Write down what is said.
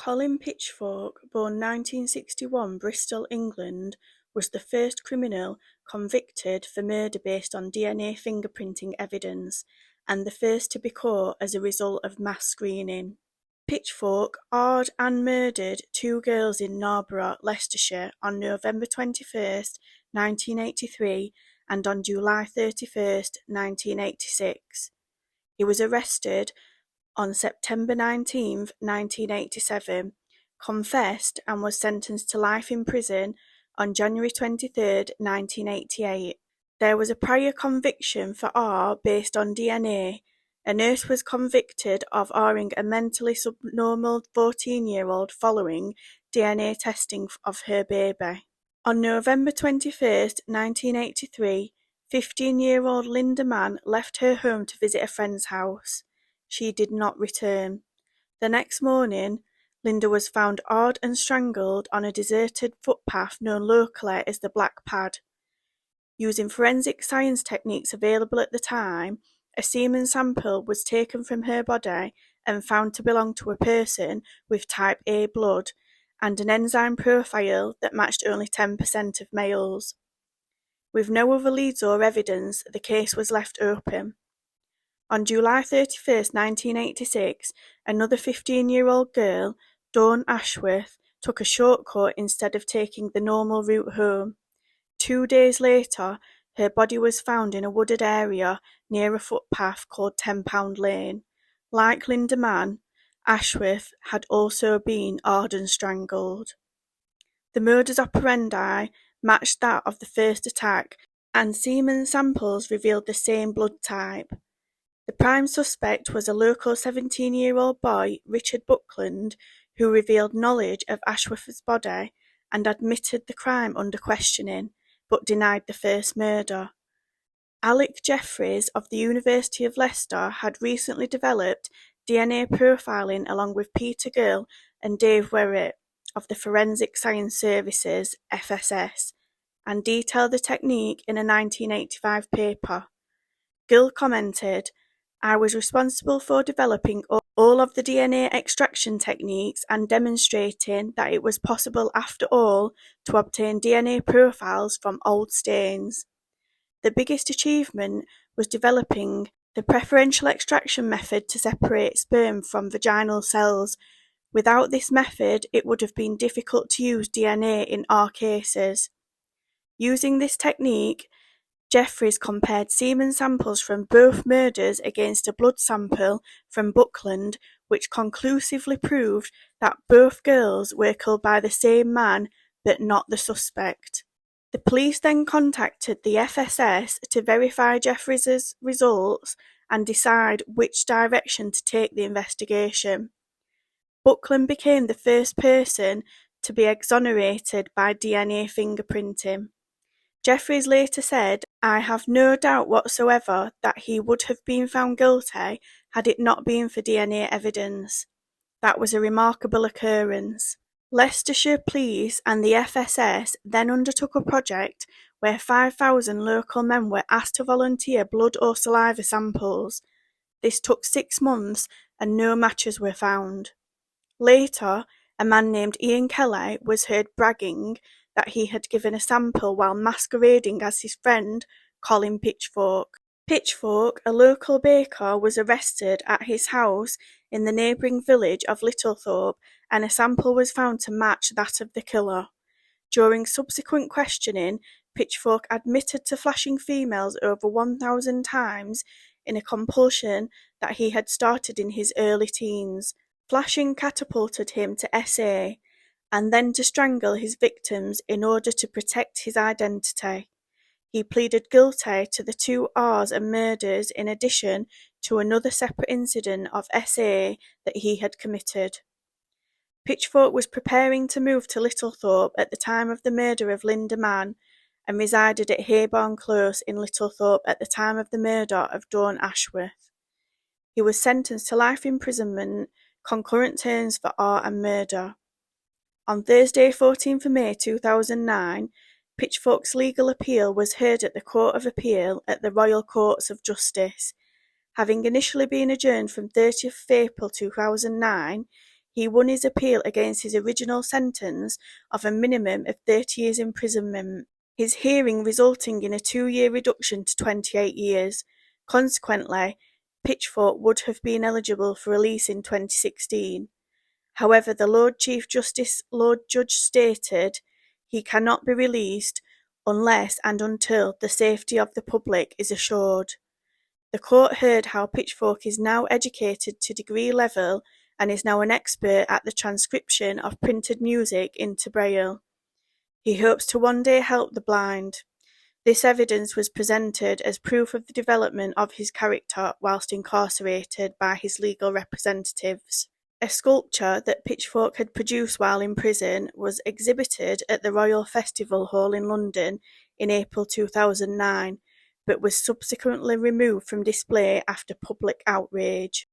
Colin Pitchfork, born 1961, Bristol, England, was the first criminal convicted for murder based on DNA fingerprinting evidence, and the first to be caught as a result of mass screening. Pitchfork hard and murdered two girls in Narborough, Leicestershire on November 21st, 1983 and on July 31st, 1986. He was arrested on September 19, 1987, confessed and was sentenced to life in prison on January 23, 1988. There was a prior conviction for R based on DNA. A nurse was convicted of Ring a mentally subnormal 14-year-old following DNA testing of her baby. On November 21, 1983, 15-year-old Linda Mann left her home to visit a friend's house. She did not return. The next morning, Linda was found hard and strangled on a deserted footpath known locally as the Black Pad. Using forensic science techniques available at the time, a semen sample was taken from her body and found to belong to a person with type A blood and an enzyme profile that matched only 10% of males. With no other leads or evidence, the case was left open. On July 31, 1986, another 15-year-old girl, Dawn Ashworth, took a shortcut instead of taking the normal route home. 2 days later, her body was found in a wooded area near a footpath called £10 Lane. Like Linda Mann, Ashworth had also been hard and strangled. The modus operandi matched that of the first attack, and semen samples revealed the same blood type. The prime suspect was a local 17-year-old boy, Richard Buckland, who revealed knowledge of Ashworth's body and admitted the crime under questioning, but denied the first murder. Alec Jeffreys of the University of Leicester had recently developed DNA profiling along with Peter Gill and Dave Werrett of the Forensic Science Services (FSS), and detailed the technique in a 1985 paper. Gill commented, "I was responsible for developing all of the DNA extraction techniques and demonstrating that it was possible after all to obtain DNA profiles from old stains. The biggest achievement was developing the preferential extraction method to separate sperm from vaginal cells. Without this method, it would have been difficult to use DNA in our cases." Using this technique, Jeffreys compared semen samples from both murders against a blood sample from Buckland, which conclusively proved that both girls were killed by the same man, but not the suspect. The police then contacted the FSS to verify Jeffreys' results and decide which direction to take the investigation. Buckland became the first person to be exonerated by DNA fingerprinting. Jeffreys later said, "I have no doubt whatsoever that he would have been found guilty had it not been for DNA evidence. That was a remarkable occurrence." Leicestershire Police and the FSS then undertook a project where 5,000 local men were asked to volunteer blood or saliva samples. This took 6 months and no matches were found. Later, a man named Ian Kelly was heard bragging that he had given a sample while masquerading as his friend, Colin Pitchfork. Pitchfork, a local baker, was arrested at his house in the neighbouring village of Littlethorpe, and a sample was found to match that of the killer. During subsequent questioning, Pitchfork admitted to flashing females over 1,000 times in a compulsion that he had started in his early teens. Flashing catapulted him to SA, and then to strangle his victims in order to protect his identity. He pleaded guilty to the 2 Rs and murders in addition to another separate incident of SA that he had committed. Pitchfork was preparing to move to Littlethorpe at the time of the murder of Linda Mann and resided at Hayborn Close in Littlethorpe at the time of the murder of Dawn Ashworth. He was sentenced to life imprisonment, concurrent terms for R and murder. On Thursday, 14th May 2009, Pitchfork's legal appeal was heard at the Court of Appeal at the Royal Courts of Justice. Having initially been adjourned from 30th April 2009, He won his appeal against his original sentence of a minimum of 30 years imprisonment, his hearing resulting in a 2-year reduction to 28 years. Consequently, Pitchfork would have been eligible for release in 2016. However, the Lord Chief Justice Lord Judge stated he cannot be released unless and until the safety of the public is assured. The court heard how Pitchfork is now educated to degree level and is now an expert at the transcription of printed music into Braille. He hopes to one day help the blind. This evidence was presented as proof of the development of his character whilst incarcerated by his legal representatives. A sculpture that Pitchfork had produced while in prison was exhibited at the Royal Festival Hall in London in April 2009, but was subsequently removed from display after public outrage.